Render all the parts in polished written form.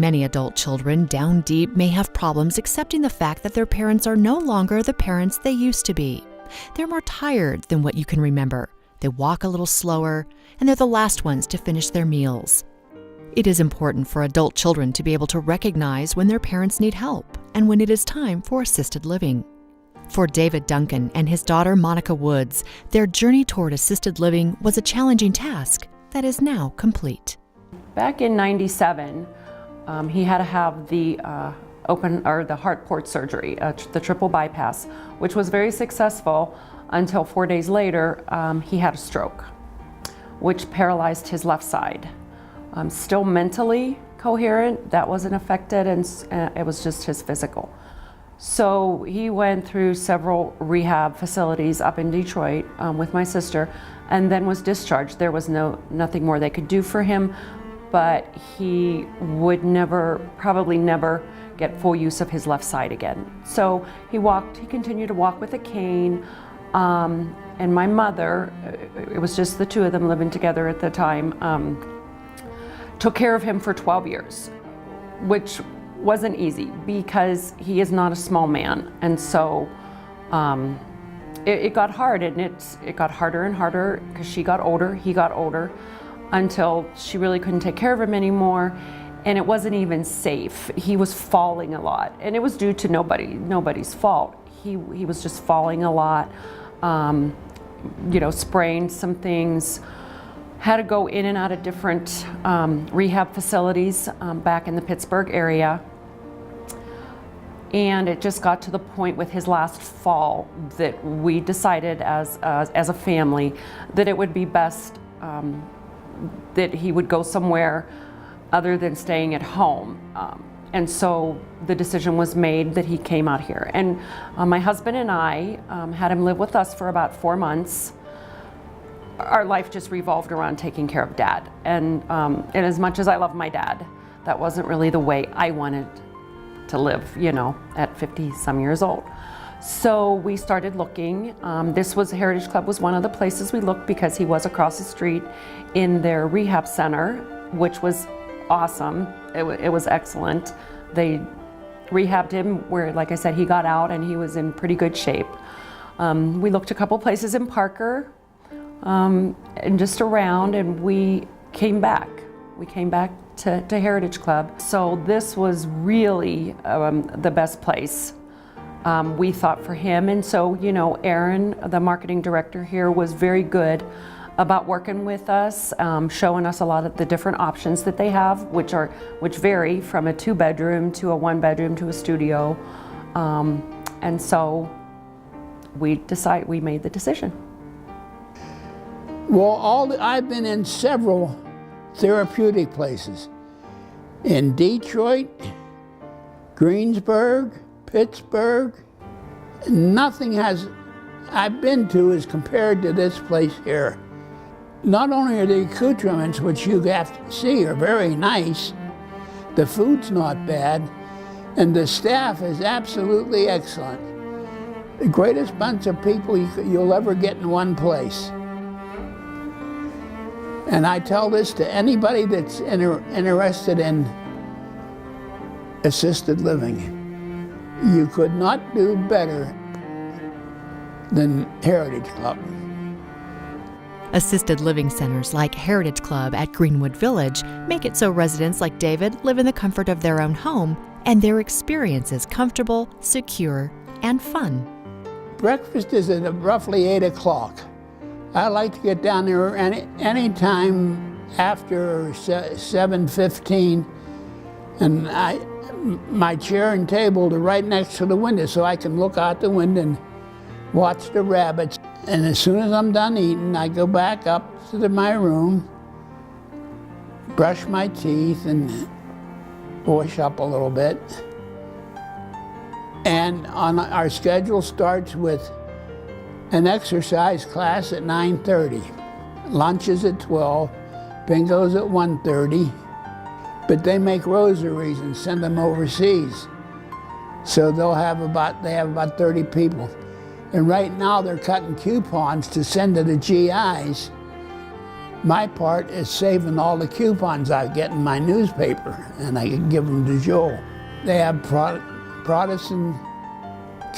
Many adult children down deep may have problems accepting the fact that their parents are no longer the parents they used to be. They're more tired than what you can remember. They walk a little slower, and they're the last ones to finish their meals. It is important for adult children to be able to recognize when their parents need help and when it is time for assisted living. For David Duncan and his daughter Monica Woods, their journey toward assisted living was a challenging task that is now complete. Back in '97, he had to have the the heart port surgery, the triple bypass, which was very successful until 4 days later he had a stroke, which paralyzed his left side. Still mentally coherent, that wasn't affected, and it was just his physical. So he went through several rehab facilities up in Detroit with my sister, and then was discharged. There was nothing more they could do for him, but he would probably never get full use of his left side again. So he continued to walk with a cane, and my mother, it was just the two of them living together at the time, took care of him for 12 years, which wasn't easy because he is not a small man. And so it got hard, and it got harder and harder because she got older, he got older, until she really couldn't take care of him anymore. And it wasn't even safe. He was falling a lot, and it was due to nobody's fault. He was just falling a lot, sprained some things, had to go in and out of different rehab facilities back in the Pittsburgh area. And it just got to the point with his last fall that we decided as a family that it would be best that he would go somewhere other than staying at home. And so the decision was made that he came out here. And my husband and I had him live with us for about 4 months. Our life just revolved around taking care of Dad. And as much as I love my dad, that wasn't really the way I wanted to live, at 50 some years old. So we started looking. Heritage Club was one of the places we looked because he was across the street in their rehab center, which was awesome. It was excellent. They rehabbed him where, like I said, he got out and he was in pretty good shape. We looked a couple places in Parker and just around, and we came back. We came back to Heritage Club. So this was really the best place we thought for him. And so, Aaron, the marketing director here, was very good about working with us, showing us a lot of the different options that they have, which vary from a 2-bedroom to a 1-bedroom to a studio. And so we made the decision. Well, I've been in several therapeutic places. In Detroit, Greensburg, Pittsburgh. Nothing I've been to is compared to this place here. Not only are the accoutrements, which you have to see, are very nice, the food's not bad, and the staff is absolutely excellent. The greatest bunch of people you'll ever get in one place. And I tell this to anybody that's interested in assisted living. You could not do better than Heritage Club. Assisted living centers like Heritage Club at Greenwood Village make it so residents like David live in the comfort of their own home, and their experience is comfortable, secure, and fun. Breakfast is at roughly 8 o'clock. I like to get down there any time after 7:15, and my chair and table are right next to the window, so I can look out the window and watch the rabbits. And as soon as I'm done eating, I go back up to my room, brush my teeth, and wash up a little bit. And our schedule starts with an exercise class at 9:30. Lunch is at 12, bingo's at 1:30. But they make rosaries and send them overseas. So they have about 30 people. And right now they're cutting coupons to send to the GIs. My part is saving all the coupons I get in my newspaper, and I can give them to Joel. They have Protestant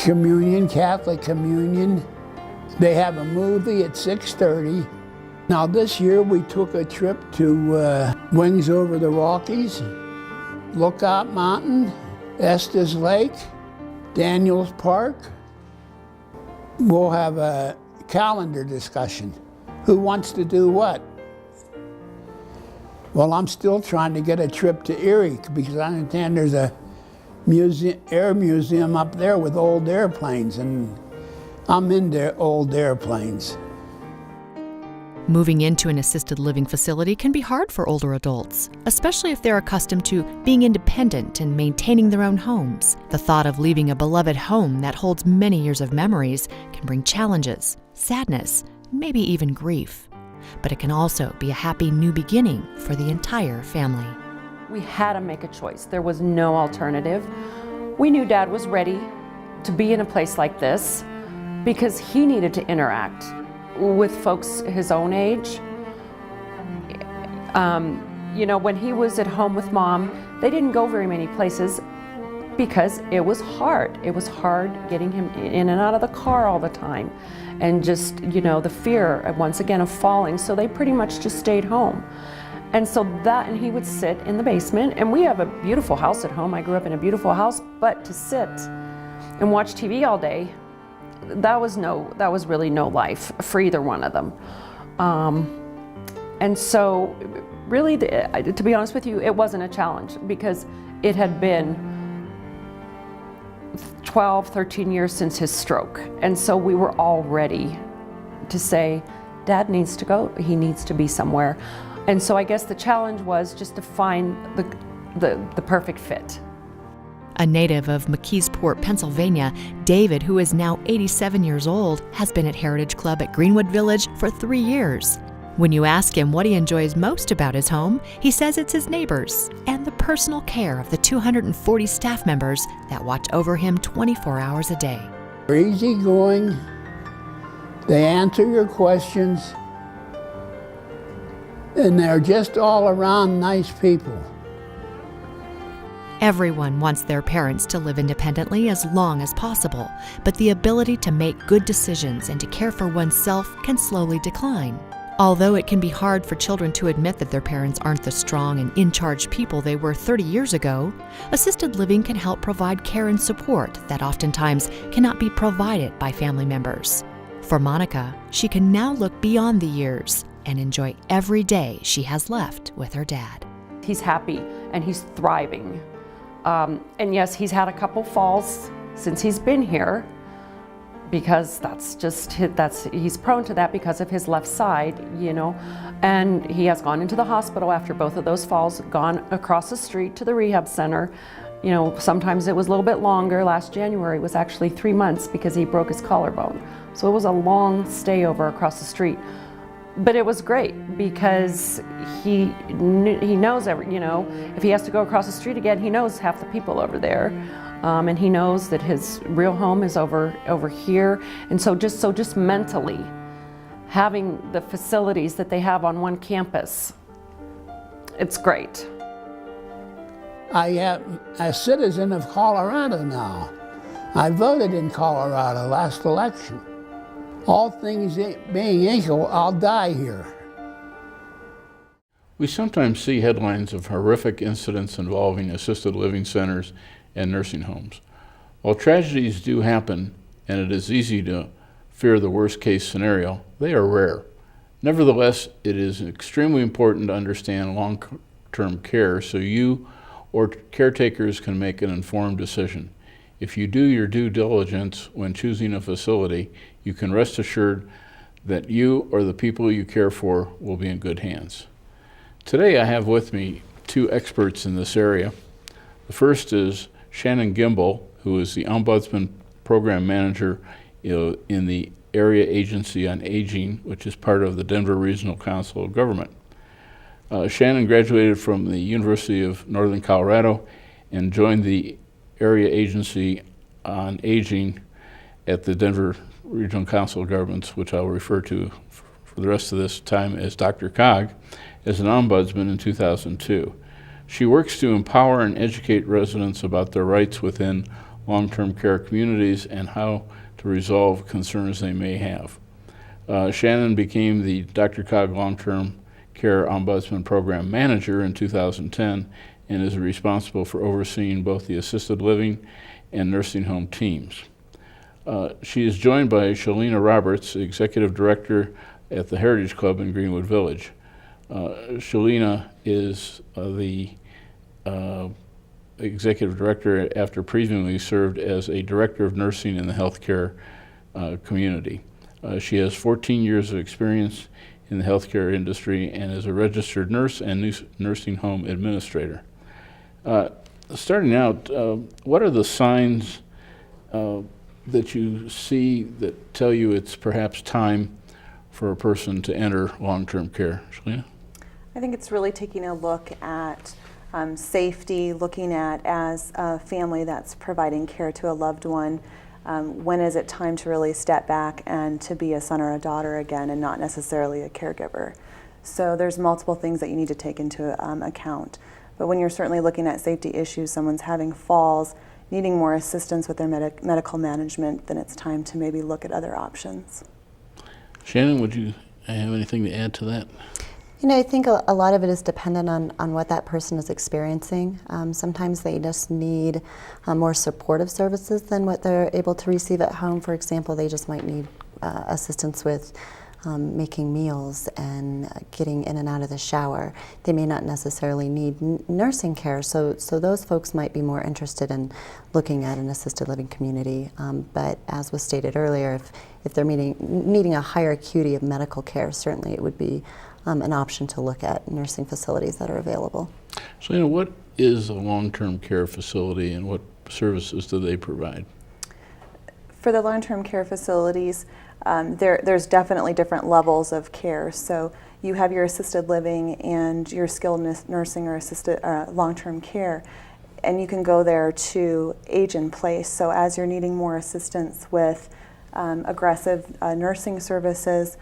communion, Catholic communion. They have a movie at 6:30. Now this year we took a trip to Wings Over the Rockies, Lookout Mountain, Estes Lake, Daniels Park. We'll have a calendar discussion. Who wants to do what? Well, I'm still trying to get a trip to Erie because I understand there's a air museum up there with old airplanes, and I'm into old airplanes. Moving into an assisted living facility can be hard for older adults, especially if they're accustomed to being independent and maintaining their own homes. The thought of leaving a beloved home that holds many years of memories can bring challenges, sadness, maybe even grief. But it can also be a happy new beginning for the entire family. We had to make a choice. There was no alternative. We knew Dad was ready to be in a place like this because he needed to interact with folks his own age. When he was at home with Mom, they didn't go very many places because it was hard. It was hard getting him in and out of the car all the time. And just, the fear, once again, of falling. So they pretty much just stayed home. And so and he would sit in the basement, and we have a beautiful house at home. I grew up in a beautiful house, but to sit and watch TV all day, that was really no life for either one of them. And so really, to be honest with you, it wasn't a challenge because it had been 12, 13 years since his stroke. And so we were all ready to say, Dad needs to go, he needs to be somewhere. And so I guess the challenge was just to find the perfect fit. A native of McKeesport, Pennsylvania, David, who is now 87 years old, has been at Heritage Club at Greenwood Village for 3 years. When you ask him what he enjoys most about his home, he says it's his neighbors and the personal care of the 240 staff members that watch over him 24 hours a day. They're easygoing, they answer your questions, and they're just all around nice people. Everyone wants their parents to live independently as long as possible, but the ability to make good decisions and to care for oneself can slowly decline. Although it can be hard for children to admit that their parents aren't the strong and in-charge people they were 30 years ago, assisted living can help provide care and support that oftentimes cannot be provided by family members. For Monica, she can now look beyond the years and enjoy every day she has left with her dad. He's happy and he's thriving. And yes, he's had a couple falls since he's been here, because he's prone to that because of his left side, and he has gone into the hospital after both of those falls, gone across the street to the rehab center. Sometimes it was a little bit longer. Last January was actually 3 months because he broke his collarbone. So it was a long stay over across the street. But it was great because he knows if he has to go across the street again, he knows half the people over there. And he knows that his real home is over here. And so just mentally, having the facilities that they have on one campus, it's great. I am a citizen of Colorado now. I voted in Colorado last election. All things being equal, I'll die here. We sometimes see headlines of horrific incidents involving assisted living centers and nursing homes. While tragedies do happen, and it is easy to fear the worst-case scenario, they are rare. Nevertheless, it is extremely important to understand long-term care so you or caretakers can make an informed decision. If you do your due diligence when choosing a facility, you can rest assured that you or the people you care for will be in good hands. Today I have with me two experts in this area. The first is Shannon Gimbel, who is the Ombudsman Program Manager in the Area Agency on Aging, which is part of the Denver Regional Council of Government. Shannon graduated from the University of Northern Colorado and joined the Area Agency on Aging at the Denver Regional Council of Governments, which I'll refer to for the rest of this time as Dr. Cog as an ombudsman in 2002. She works to empower and educate residents about their rights within long-term care communities and how to resolve concerns they may have. Shannon became the Dr. Cog Long-Term Care Ombudsman Program Manager in 2010 and is responsible for overseeing both the assisted living and nursing home teams. She is joined by Shalina Roberts, Executive Director at the Heritage Club in Greenwood Village. Shalina is the Executive Director after previously served as a Director of Nursing in the healthcare community. She has 14 years of experience in the healthcare industry and is a registered nurse and nursing home administrator. Starting out, what are the signs that you see that tell you it's perhaps time for a person to enter long-term care? Shalina? I think it's really taking a look at safety, looking at, as a family that's providing care to a loved one, when is it time to really step back and to be a son or a daughter again and not necessarily a caregiver. So there's multiple things that you need to take into account. But when you're certainly looking at safety issues, someone's having falls, needing more assistance with their medical management, then it's time to maybe look at other options. Shannon, would you have anything to add to that? You know, I think a lot of it is dependent on what that person is experiencing. Sometimes they just need more supportive services than what they're able to receive at home. For example, they just might need assistance with making meals and getting in and out of the shower. They may not necessarily need nursing care, so those folks might be more interested in looking at an assisted living community. But as was stated earlier, if they're needing a higher acuity of medical care, certainly it would be an option to look at nursing facilities that are available. So, you know, what is a long-term care facility and what services do they provide? For the long-term care facilities, there's definitely different levels of care. So you have your assisted living and your skilled nursing or assisted long-term care, and you can go there to age in place. So as you're needing more assistance with aggressive nursing services,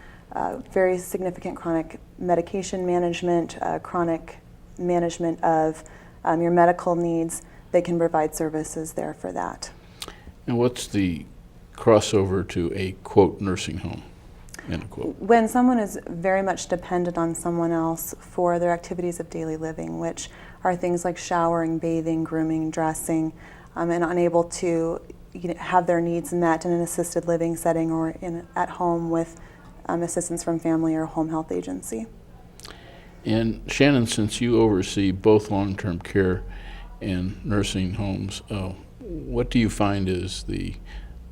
very significant chronic medication management, chronic management of your medical needs, they can provide services there for that. And what's the crossover to a, quote, nursing home, end quote? When someone is very much dependent on someone else for their activities of daily living, which are things like showering, bathing, grooming, dressing, and unable to have their needs met in an assisted living setting or at home with assistance from family or home health agency. And Shannon, since you oversee both long-term care and nursing homes, what do you find is the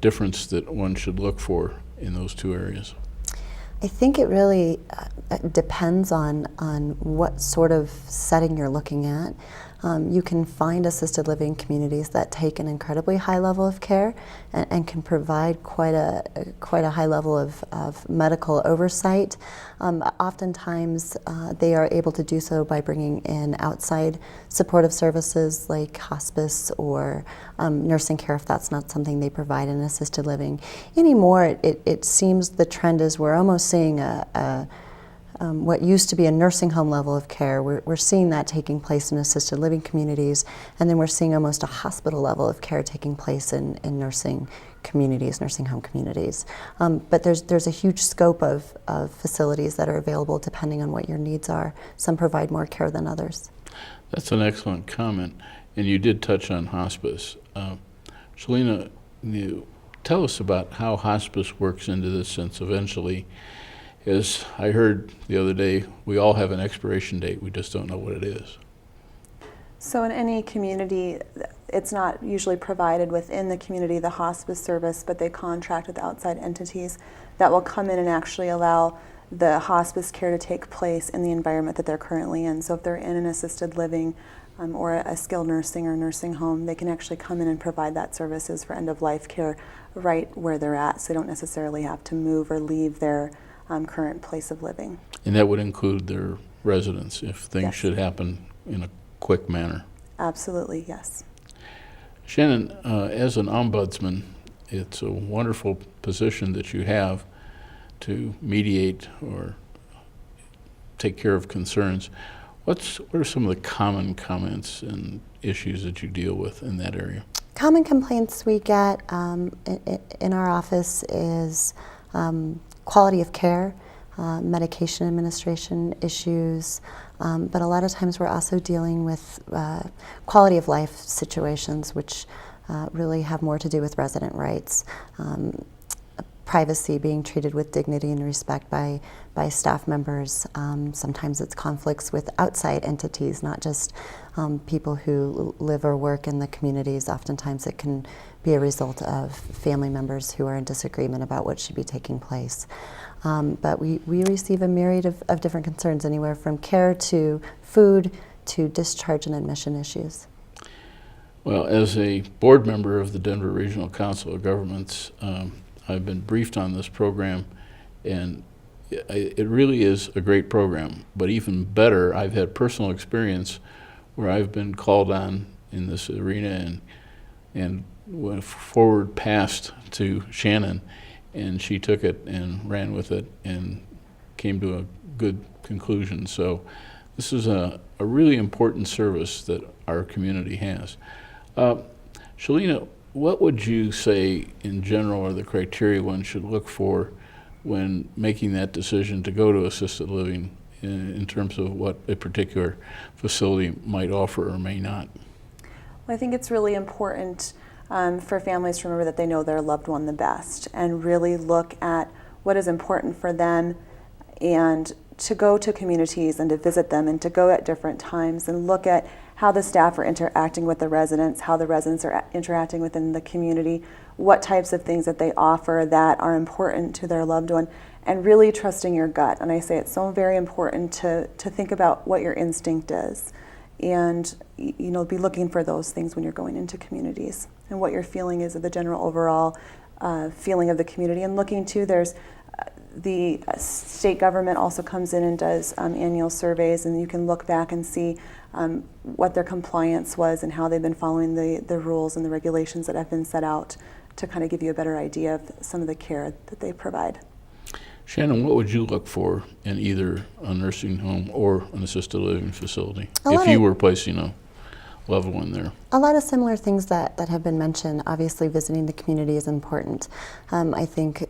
difference that one should look for in those two areas? I think it really depends on what sort of setting you're looking at. You can find assisted living communities that take an incredibly high level of care and can provide quite a high level of medical oversight. Oftentimes they are able to do so by bringing in outside supportive services like hospice or nursing care if that's not something they provide in assisted living. Anymore, it seems the trend is we're almost seeing what used to be a nursing home level of care, we're seeing that taking place in assisted living communities, and then we're seeing almost a hospital level of care taking place in nursing communities, nursing home communities. But there's a huge scope of facilities that are available depending on what your needs are. Some provide more care than others. That's an excellent comment, and you did touch on hospice. Shalina, tell us about how hospice works into this, since eventually, as I heard the other day, we all have an expiration date, we just don't know what it is. So in any community, it's not usually provided within the community, the hospice service, but they contract with outside entities that will come in and actually allow the hospice care to take place in the environment that they're currently in. So if they're in an assisted living or a skilled nursing or nursing home, they can actually come in and provide that services for end-of-life care right where they're at, so they don't necessarily have to move or leave their current place of living. And that would include their residents if things Yes. should happen in a quick manner. Absolutely, yes. Shannon, as an ombudsman, it's a wonderful position that you have to mediate or take care of concerns. What are some of the common comments and issues that you deal with in that area? Common complaints we get in our office is quality of care, medication administration issues, but a lot of times we're also dealing with quality of life situations, which really have more to do with resident rights. Privacy, being treated with dignity and respect by staff members. Sometimes it's conflicts with outside entities, not just people who live or work in the communities. Oftentimes it can be a result of family members who are in disagreement about what should be taking place. But we receive a myriad of different concerns, anywhere from care to food to discharge and admission issues. Well, as a board member of the Denver Regional Council of Governments, I've been briefed on this program, and it really is a great program. But even better, I've had personal experience where I've been called on in this arena and went forward past to Shannon, and she took it and ran with it and came to a good conclusion. So this is a really important service that our community has. Shalina, what would you say in general are the criteria one should look for when making that decision to go to assisted living in terms of what a particular facility might offer or may not? Well, I think it's really important for families to remember that they know their loved one the best and really look at what is important for them, and to go to communities and to visit them and to go at different times and look at how the staff are interacting with the residents, how the residents are interacting within the community, what types of things that they offer that are important to their loved one, and really trusting your gut. And I say it's so very important to think about what your instinct is, and be looking for those things when you're going into communities, and what your feeling is of the general overall feeling of the community. And looking to, there's the state government also comes in and does annual surveys, and you can look back and see what their compliance was and how they've been following the rules and the regulations that have been set out to kind of give you a better idea of some of the care that they provide. Shannon, what would you look for in either a nursing home or an assisted living facility if you were placing a loved one there? A lot of similar things that have been mentioned. Obviously, visiting the community is important. I think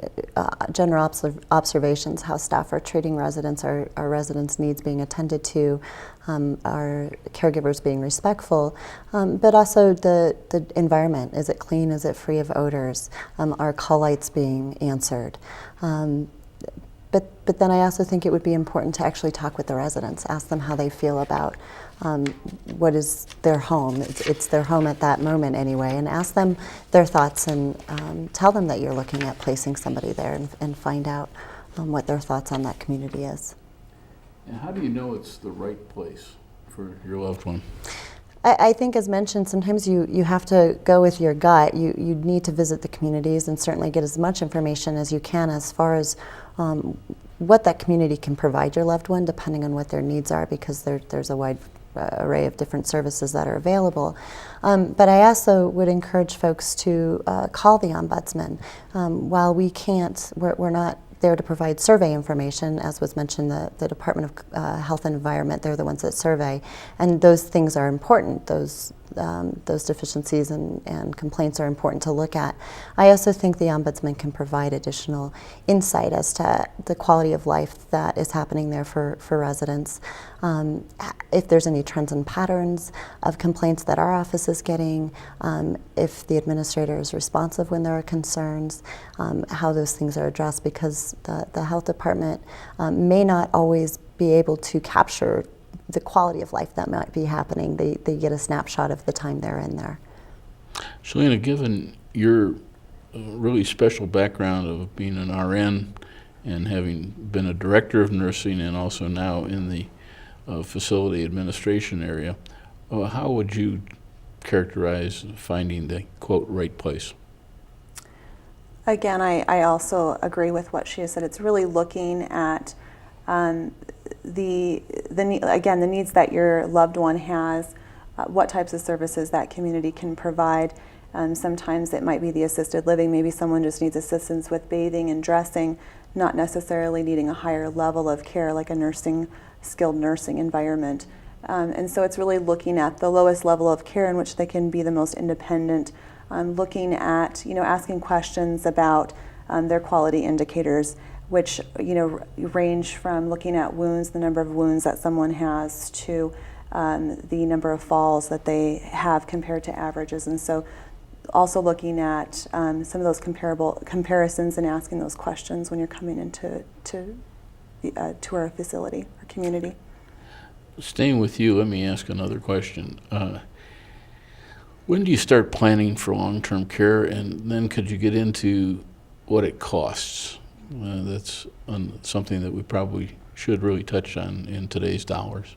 general observations, how staff are treating residents, our residents' needs being attended to, our caregivers being respectful, but also the environment. Is it clean? Is it free of odors? Are call lights being answered? But then I also think it would be important to actually talk with the residents, ask them how they feel about what is their home. It's their home at that moment anyway, and ask them their thoughts, and tell them that you're looking at placing somebody there, and find out what their thoughts on that community is. And how do you know it's the right place for your loved one? I think, as mentioned, sometimes you have to go with your gut. You need to visit the communities and certainly get as much information as you can as far as what that community can provide your loved one, depending on what their needs are, because there's a wide array of different services that are available. But I also would encourage folks to call the Ombudsman. While we're not there to provide survey information, as was mentioned, the Department of Health and Environment, they're the ones that survey, and those things are important. Those deficiencies and complaints are important to look at. I also think the Ombudsman can provide additional insight as to the quality of life that is happening there for residents. If there's any trends and patterns of complaints that our office is getting, if the administrator is responsive when there are concerns, how those things are addressed, because the health department may not always be able to capture the quality of life that might be happening. They get a snapshot of the time they're in there. Shalina, given your really special background of being an RN and having been a director of nursing and also now in the facility administration area, how would you characterize finding the, quote, right place? Again, I also agree with what she has said. It's really looking at the needs that your loved one has, what types of services that community can provide. Sometimes it might be the assisted living. Maybe someone just needs assistance with bathing and dressing. not necessarily needing a higher level of care like a skilled nursing environment. And so it's really looking at the lowest level of care in which they can be the most independent, looking at, asking questions about their quality indicators, which, range from looking at wounds, the number of wounds that someone has, to the number of falls that they have compared to averages. And so also looking at some of those comparisons and asking those questions when you're coming into to our facility or community. Staying with you, let me ask another question. When do you start planning for long-term care, and then could you get into what it costs? That's something that we probably should really touch on in today's dollars.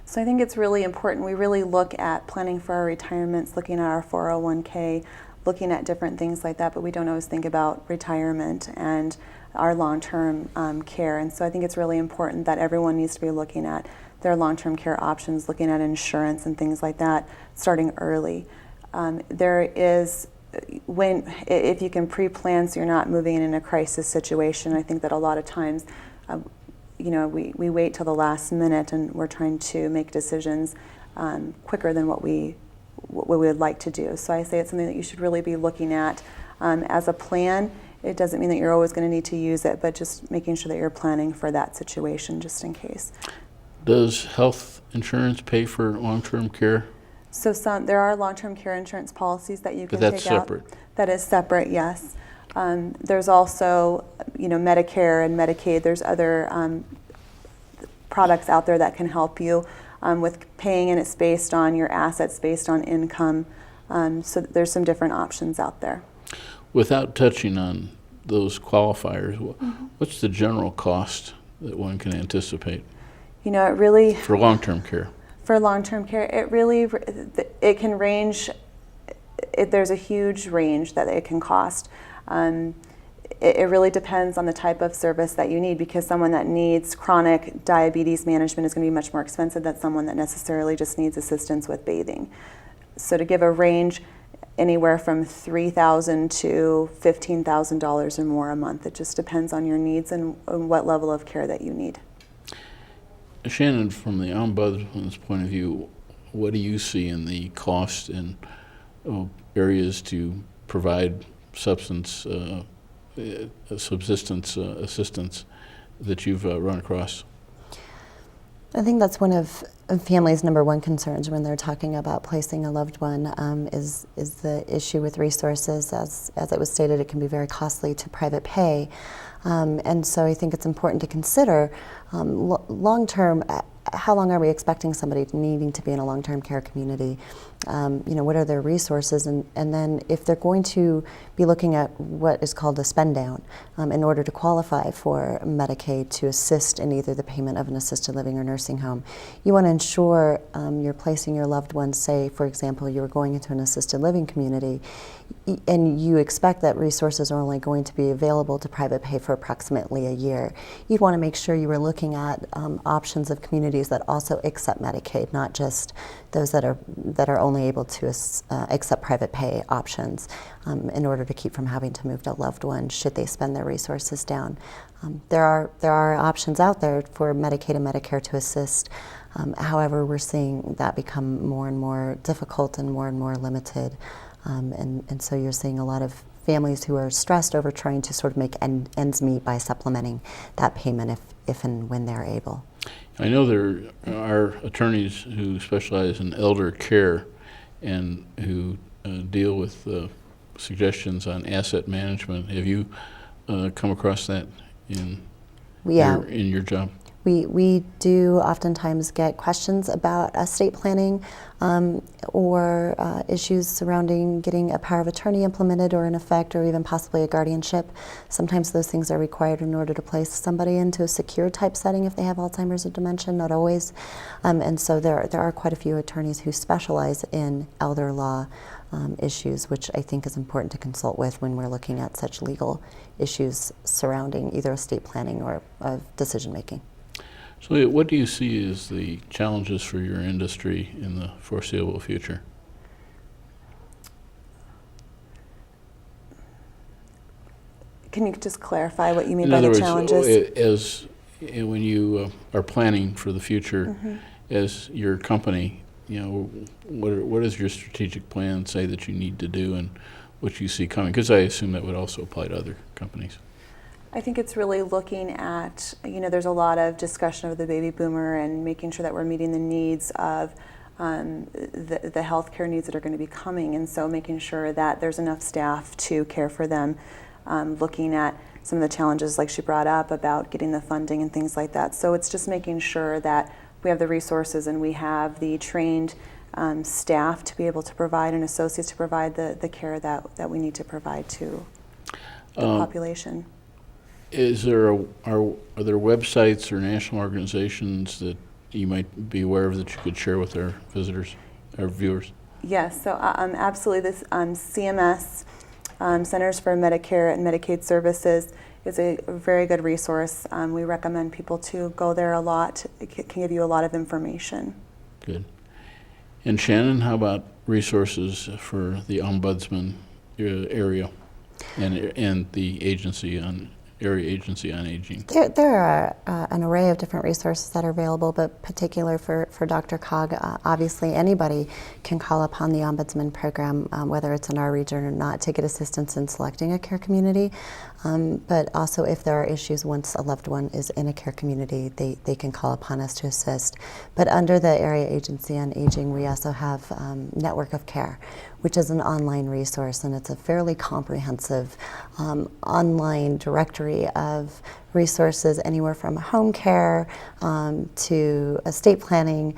So I think it's really important. We really look at planning for our retirements, looking at our 401k, looking at different things like that, but we don't always think about retirement and our long-term care. And so I think it's really important that everyone needs to be looking at their long-term care options, looking at insurance and things like that, starting early. If you can pre-plan so you're not moving in a crisis situation, I think that a lot of times, we wait till the last minute and we're trying to make decisions quicker than what we would like to do. So I say it's something that you should really be looking at as a plan. It doesn't mean that you're always going to need to use it, but just making sure that you're planning for that situation just in case. Does health insurance pay for long-term care? So there are long-term care insurance policies that you can But that's take out. separate. That is separate, yes. There's also, Medicare and Medicaid. There's other products out there that can help you with paying, and it's based on your assets, based on income. So there's some different options out there. Without touching on those qualifiers, what's the general cost that one can anticipate? It really, for long-term care? For long-term care, it can range. There's a huge range that it can cost. It really depends on the type of service that you need, because someone that needs chronic diabetes management is going to be much more expensive than someone that necessarily just needs assistance with bathing. So to give a range, anywhere from $3,000 to $15,000 or more a month. It just depends on your needs and what level of care that you need. Shannon, from the Ombudsman's point of view, what do you see in the cost in areas to provide subsistence assistance that you've run across? I think that's one of a family's number one concerns when they're talking about placing a loved one is the issue with resources. As it was stated, it can be very costly to private pay. And so I think it's important to consider long-term, how long are we expecting somebody needing to be in a long-term care community? What are their resources? And then if they're going to be looking at what is called a spend down in order to qualify for Medicaid to assist in either the payment of an assisted living or nursing home, you want to ensure you're placing your loved one, say, for example, you're going into an assisted living community, and you expect that resources are only going to be available to private pay for approximately a year. You'd want to make sure you were looking at options of communities that also accept Medicaid, not just those that are only able to accept private pay options, in order to keep from having to move a loved one should they spend their resources down. There are options out there for Medicaid and Medicare to assist. However, we're seeing that become more and more difficult and more limited. And so you're seeing a lot of families who are stressed over trying to sort of make ends meet by supplementing that payment if and when they're able. I know there are attorneys who specialize in elder care and who deal with suggestions on asset management. Have you come across that in your job? We do oftentimes get questions about estate planning or issues surrounding getting a power of attorney implemented or in effect, or even possibly a guardianship. Sometimes those things are required in order to place somebody into a secure type setting if they have Alzheimer's or dementia, not always. And so there are quite a few attorneys who specialize in elder law issues, which I think is important to consult with when we're looking at such legal issues surrounding either estate planning or decision making. So what do you see as the challenges for your industry in the foreseeable future? Can you just clarify what you mean In by other the words, challenges? when you are planning for the future, Mm-hmm. as your company, what does your strategic plan say that you need to do and what you see coming? Because I assume that would also apply to other companies. I think it's really looking at, there's a lot of discussion of the baby boomer and making sure that we're meeting the needs of the healthcare needs that are going to be coming, and so making sure that there's enough staff to care for them, looking at some of the challenges like she brought up about getting the funding and things like that. So it's just making sure that we have the resources and we have the trained staff to be able to provide and associates to provide the care that we need to provide to the population. Are there websites or national organizations that you might be aware of that you could share with our visitors, our viewers? Yes, so absolutely. This CMS, Centers for Medicare and Medicaid Services, is a very good resource. We recommend people to go there a lot. It can give you a lot of information. Good. And Shannon, how about resources for the Ombudsman area and the Area Agency on Aging? There are an array of different resources that are available, but particular for DRCOG, obviously anybody can call upon the Ombudsman program, whether it's in our region or not, to get assistance in selecting a care community. But also if there are issues once a loved one is in a care community, they can call upon us to assist. But under the Area Agency on Aging, we also have Network of Care, which is an online resource, and it's a fairly comprehensive online directory of resources anywhere from home care to estate planning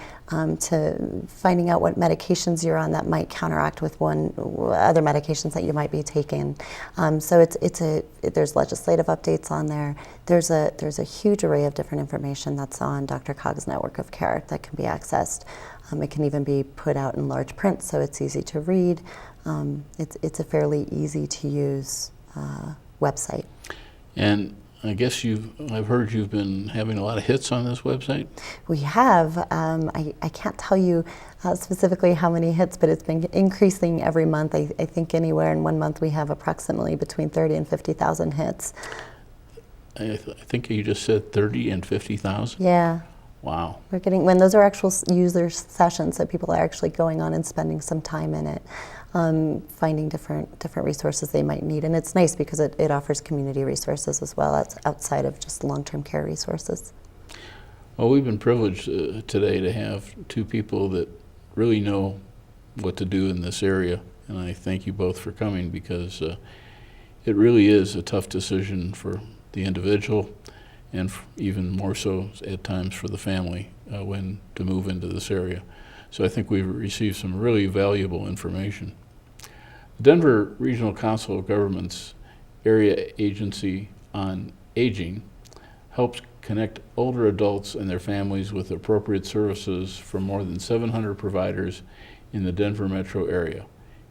to finding out what medications you're on that might counteract with other medications that you might be taking. So there's legislative updates on there. There's a huge array of different information that's on DRCOG's Network of Care that can be accessed. It can even be put out in large print, so it's easy to read. It's a fairly easy to use website. And I guess I've heard you've been having a lot of hits on this website? We have. I can't tell you specifically how many hits, but it's been increasing every month. I think anywhere in 1 month we have approximately between 30 and 50,000 hits. I think you just said 30 and 50,000? Yeah. Wow. We're getting, when those are actual user sessions, so people are actually going on and spending some time in it, finding different resources they might need. And it's nice because it offers community resources as well outside of just long-term care resources. Well, we've been privileged today to have two people that really know what to do in this area. And I thank you both for coming because it really is a tough decision for the individual and even more so at times for the family when to move into this area. So I think we've received some really valuable information. The Denver Regional Council of Governments Area Agency on Aging helps connect older adults and their families with appropriate services from more than 700 providers in the Denver metro area.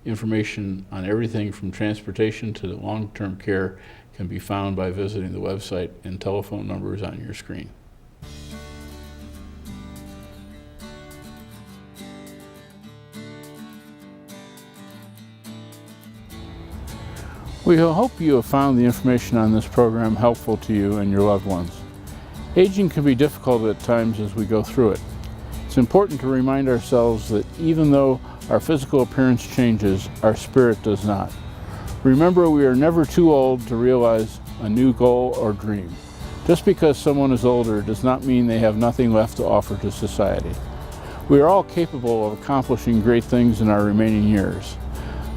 Information on everything from transportation to long-term care can be found by visiting the website and telephone numbers on your screen. We hope you have found the information on this program helpful to you and your loved ones. Aging can be difficult at times as we go through it. It's important to remind ourselves that even though our physical appearance changes, our spirit does not. Remember, we are never too old to realize a new goal or dream. Just because someone is older does not mean they have nothing left to offer to society. We are all capable of accomplishing great things in our remaining years.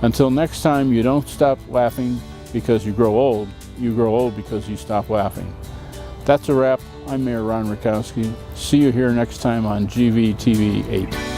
Until next time, you don't stop laughing because you grow old because you stop laughing. That's a wrap. I'm Mayor Ron Rakowski. See you here next time on GVTV 8.